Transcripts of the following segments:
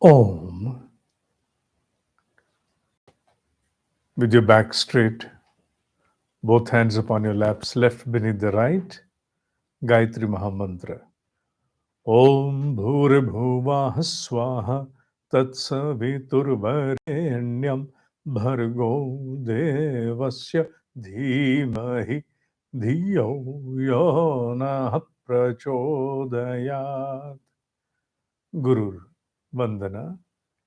Om. With your back straight, both hands upon your laps, left beneath the right, Gayatri Mahamantra. Om Bhurabhuvah Swaha Tatsaviturvarenyam Bhargo Devasya Dhimahi Dhiyo Yona Prachodayat. Guru Vandana,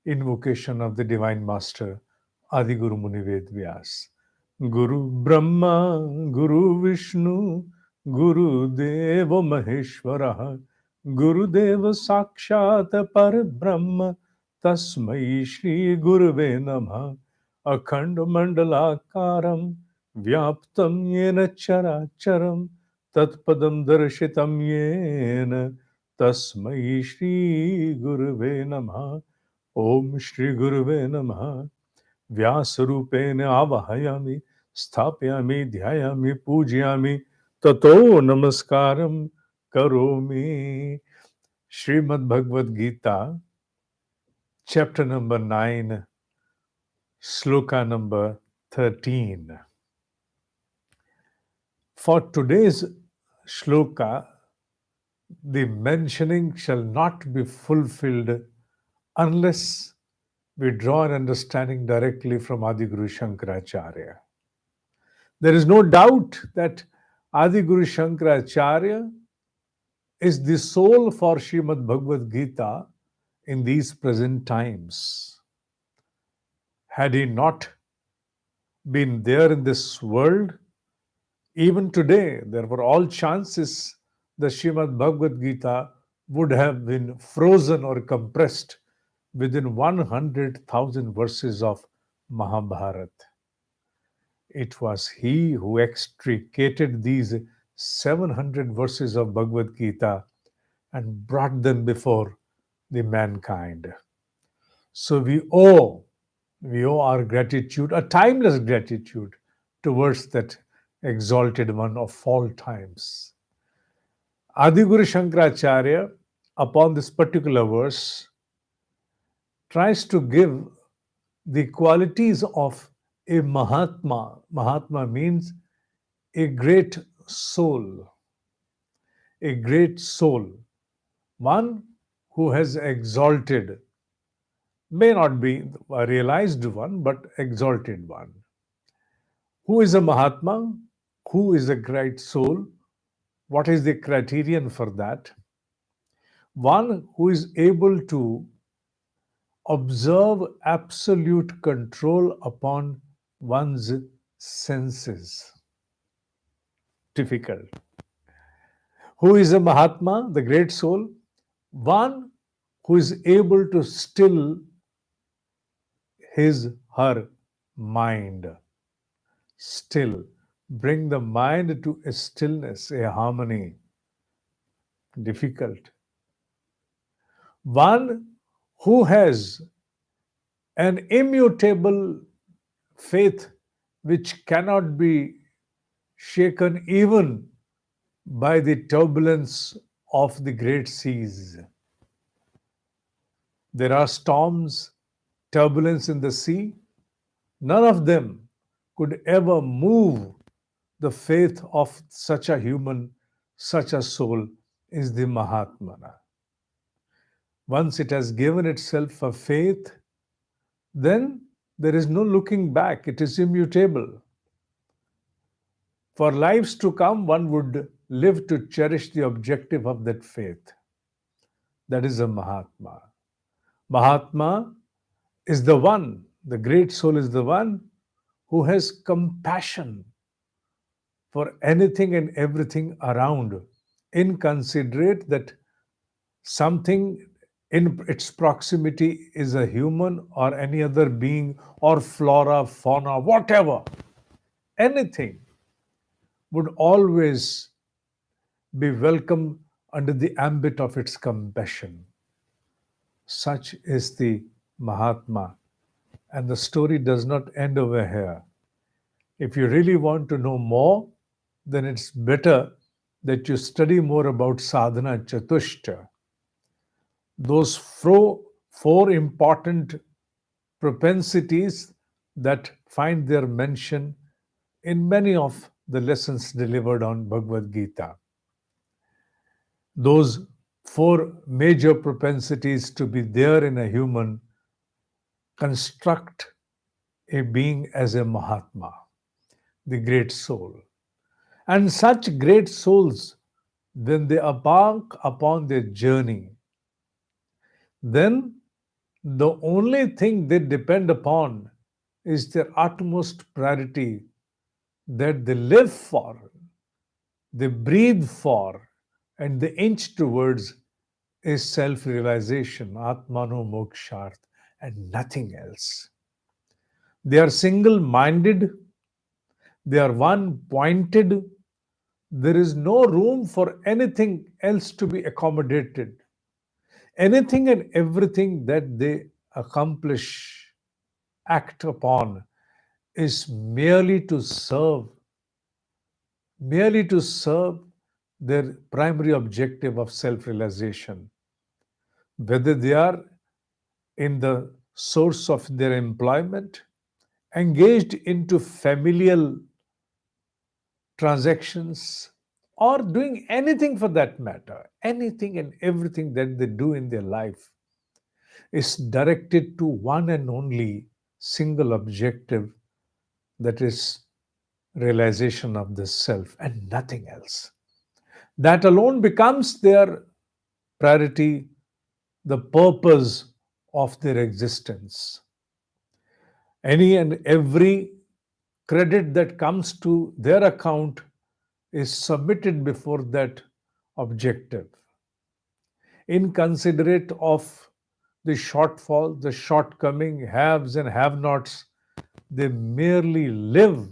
invocation of the Divine Master, Adi Guru Muni Ved Vyas. Guru Brahma, Guru Vishnu, Guru Deva Maheshwara, Guru Deva Sakshat Par Brahma, Tasmai Shri Guruve Namah, Akhand Mandalakaram, Vyaptam Yena Chara Charam, Tatpadam Darshitam Yena, Tasmai Shri Guruve Namah. Om Shri Guruve Namah. Vyasarupen avahayami, sthapyami, dhyayami, pujyami, tato namaskaram karomi. Shrimed Bhagavad Gita, chapter number 9, sloka number 13. For today's shloka, the mentioning shall not be fulfilled unless we draw an understanding directly from Adi Guru Shankaracharya. There is no doubt that Adi Guru Shankaracharya is the soul for Shrimad Bhagavad Gita in these present times. Had he not been there in this world, even today, there were all chances the Shrimad Bhagavad Gita would have been frozen or compressed within 100,000 verses of Mahabharata. It was he who extricated these 700 verses of Bhagavad Gita and brought them before the mankind. So we owe our gratitude, a timeless gratitude towards that exalted one of all times. Adiguru Shankaracharya, upon this particular verse, tries to give the qualities of a Mahatma. Mahatma means a great soul, one who has exalted, may not be a realized one, but exalted one. Who is a Mahatma? Who is a great soul? What is the criterion for that? One who is able to observe absolute control upon one's senses. Difficult. Who is a Mahatma, the great soul? One who is able to still his, her mind. Still. Bring the mind to a stillness, a harmony. Difficult. One who has an immutable faith which cannot be shaken even by the turbulence of the great seas. There are storms, turbulence in the sea. None of them could ever move the faith of such a human, such a soul is the Mahatmana. Once it has given itself a faith, then there is no looking back. It is immutable. For lives to come, one would live to cherish the objective of that faith. That is a Mahatma. Mahatma is the one, the great soul is the one who has compassion for anything and everything around, inconsiderate that something in its proximity is a human or any other being or flora, fauna, whatever, anything would always be welcome under the ambit of its compassion. Such is the Mahatma. And the story does not end over here. If you really want to know more, then it's better that you study more about sadhana chatushta. Those four important propensities that find their mention in many of the lessons delivered on Bhagavad Gita. Those four major propensities to be there in a human construct a being as a Mahatma, the great soul. And such great souls, when they embark upon their journey, then the only thing they depend upon is their utmost priority that they live for, they breathe for, and they inch towards is self realization, Atmano Moksharth, and nothing else. They are single minded, they are one pointed. There is no room for anything else to be accommodated. Anything and everything that they accomplish, act upon, is merely to serve their primary objective of self realization. Whether they are in the source of their employment, engaged into familial transactions, or doing anything for that matter, anything and everything that they do in their life is directed to one and only single objective, that is realization of the self and nothing else. That alone becomes their priority, the purpose of their existence. Any and every credit that comes to their account is submitted before that objective. Inconsiderate of the shortfall, the shortcoming, haves and have nots, they merely live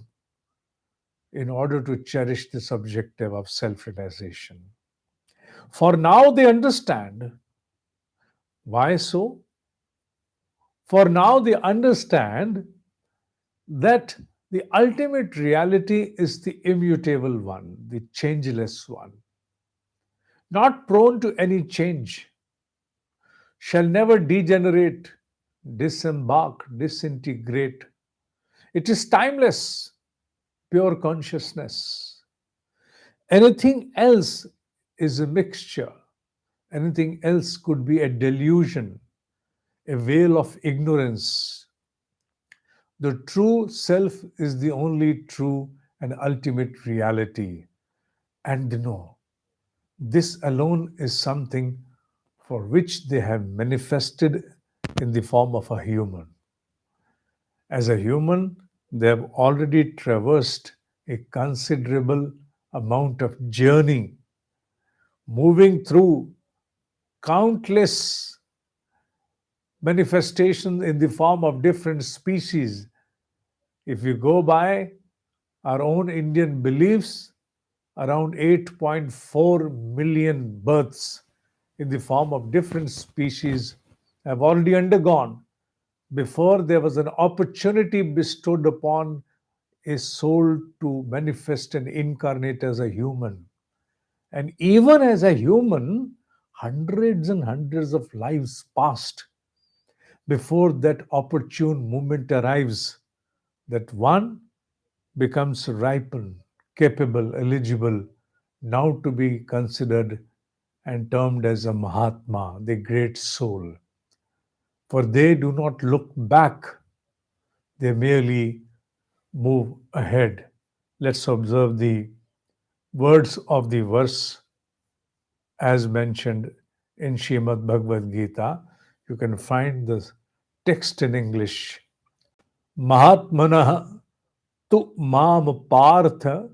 in order to cherish this objective of self realization. For now, they understand. Why so? For now, they understand that the ultimate reality is the immutable one, the changeless one, not prone to any change, shall never degenerate, disembark, disintegrate. It is timeless, pure consciousness. Anything else is a mixture. Anything else could be a delusion, a veil of ignorance. The true self is the only true and ultimate reality. And no, this alone is something for which they have manifested in the form of a human. As a human, they have already traversed a considerable amount of journey, moving through countless manifestations in the form of different species. If you go by our own Indian beliefs, around 8.4 million births in the form of different species have already undergone before there was an opportunity bestowed upon a soul to manifest and incarnate as a human. And even as a human, hundreds and hundreds of lives passed before that opportune moment arrives, that one becomes ripened, capable, eligible, now to be considered and termed as a Mahatma, the great soul. For they do not look back, they merely move ahead. Let's observe the words of the verse as mentioned in Shrimed Bhagavad Gita. You can find the text in English. Mahatmanah tu mam partha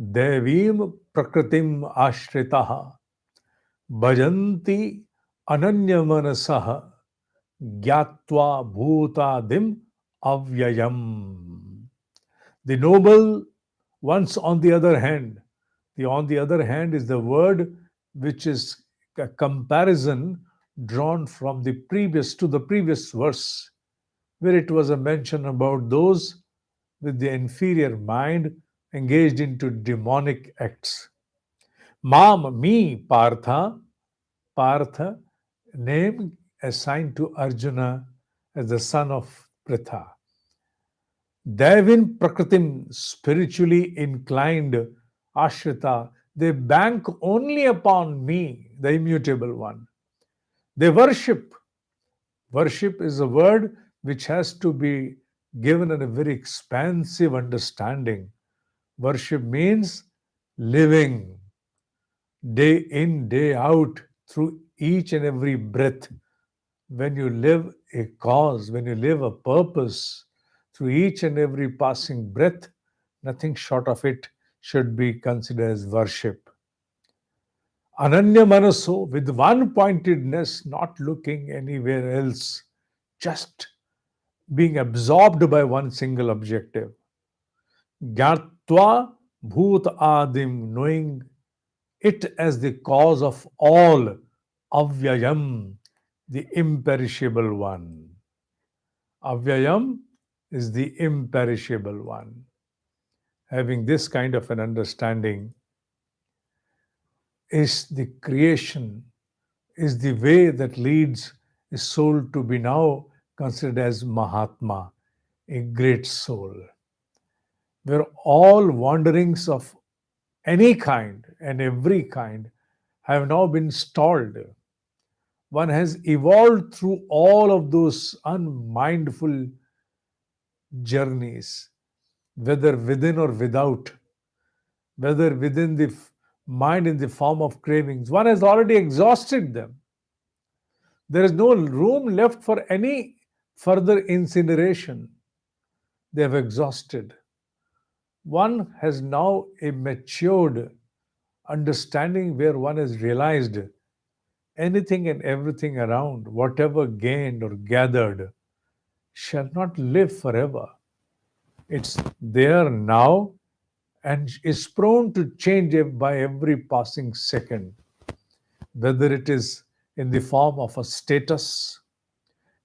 devim prakritim ashritah bhajanti ananyamanasah gyatva bhutadim avyayam. The noble ones, on the other hand, the on the other hand is the word which is a comparison drawn from the previous verse, where it was a mention about those with the inferior mind engaged into demonic acts. Mam, me, Partha, Partha, name assigned to Arjuna as the son of Pritha. Devin Prakritim, spiritually inclined Ashrita, they bank only upon me, the immutable one. They worship. Worship is a word which has to be given in a very expansive understanding. Worship means living day in, day out, through each and every breath. When you live a cause, when you live a purpose, through each and every passing breath, nothing short of it should be considered as worship. Ananya Manaso, with one pointedness, not looking anywhere else, just being absorbed by one single objective. Gyatva Bhut Adim, knowing it as the cause of all, Avyayam, the imperishable one. Avyayam is the imperishable one. Having this kind of an understanding is the creation, is the way that leads a soul to be now considered as Mahatma, a great soul, where all wanderings of any kind and every kind have now been stalled. One has evolved through all of those unmindful journeys, whether within or without, whether within the mind in the form of cravings. One has already exhausted them. There is no room left for any further incineration. They have exhausted. One has now a matured understanding where one has realized anything and everything around, whatever gained or gathered, shall not live forever. It's there now and is prone to change by every passing second, whether it is in the form of a status,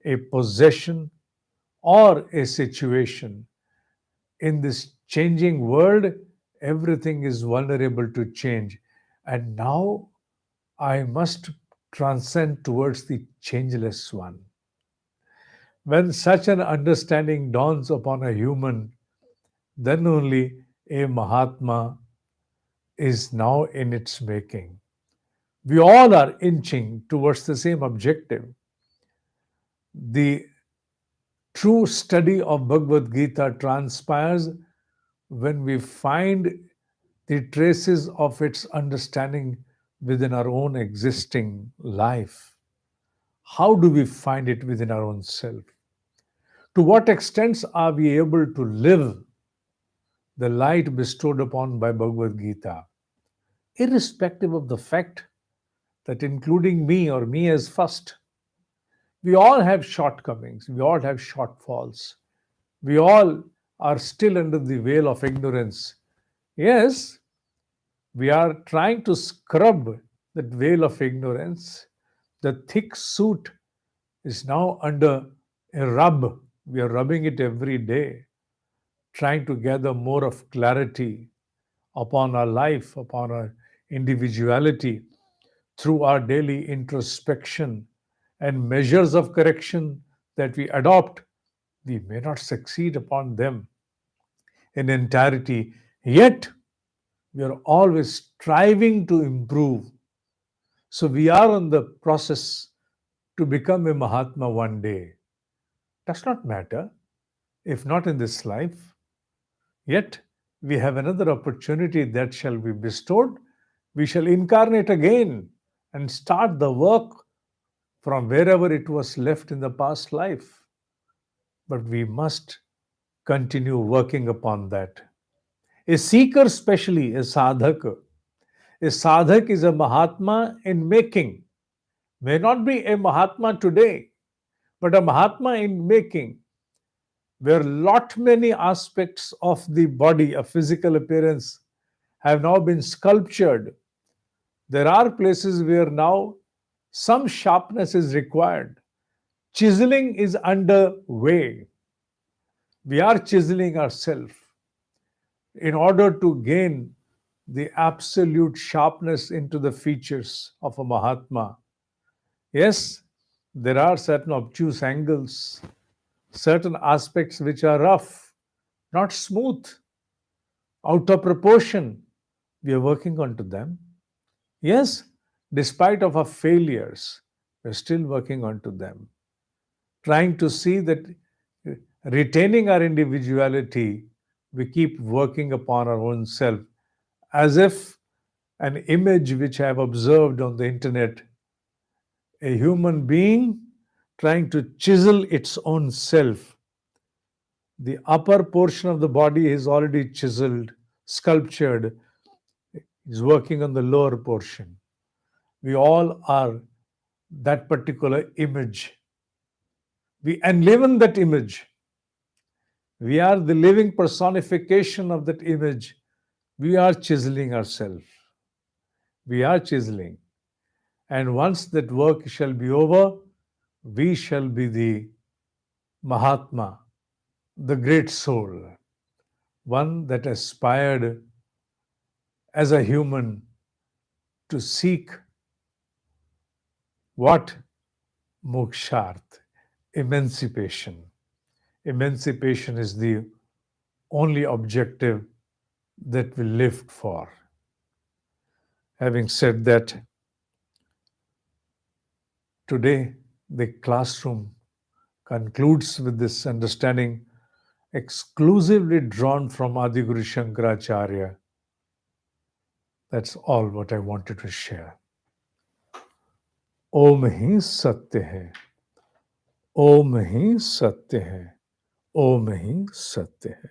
a possession, or a situation. In this changing world, everything is vulnerable to change. And now I must transcend towards the changeless one. When such an understanding dawns upon a human, then only a Mahatma is now in its making. We all are inching towards the same objective. The true study of Bhagavad Gita transpires when we find the traces of its understanding within our own existing life. How do we find it within our own self? To what extent are we able to live the light bestowed upon by Bhagavad Gita, irrespective of the fact that including me or me as first, we all have shortcomings, we all have shortfalls, we all are still under the veil of ignorance. Yes, we are trying to scrub that veil of ignorance. The thick suit is now under a rub. We are rubbing it every day, trying to gather more of clarity upon our life, upon our individuality, through our daily introspection and measures of correction that we adopt. We may not succeed upon them in entirety, yet we are always striving to improve. So we are on the process to become a Mahatma one day. Does not matter if not in this life, yet we have another opportunity that shall be bestowed. We shall incarnate again and start the work from wherever it was left in the past life. But we must continue working upon that. A seeker, especially a sadhak is a Mahatma in making. May not be a Mahatma today, but a Mahatma in making, where lot many aspects of the body, a physical appearance, have now been sculptured. There are places where now some sharpness is required. Chiseling is underway. We are chiseling ourselves in order to gain the absolute sharpness into the features of a Mahatma. Yes, There are certain obtuse angles, certain aspects which are rough, not smooth, out of proportion. We are working onto them. Yes, despite of our failures, we're still working onto them, trying to see that retaining our individuality, we keep working upon our own self, as if an image which I have observed on the internet, a human being trying to chisel its own self. The upper portion of the body is already chiseled, sculptured, is working on the lower portion. We all are that particular image. We enliven that image. We are the living personification of that image. We are chiseling ourselves. We are chiseling. And once that work shall be over, we shall be the Mahatma, the great soul, one that aspired as a human to seek what? Moksharth, emancipation. Emancipation is the only objective that we lived for. Having said that, today the classroom concludes with this understanding exclusively drawn from Adiguru Shankaracharya. That's all what I wanted to share. ओम ही सत्य है, ओम ही सत्य है, ओम ही सत्य है.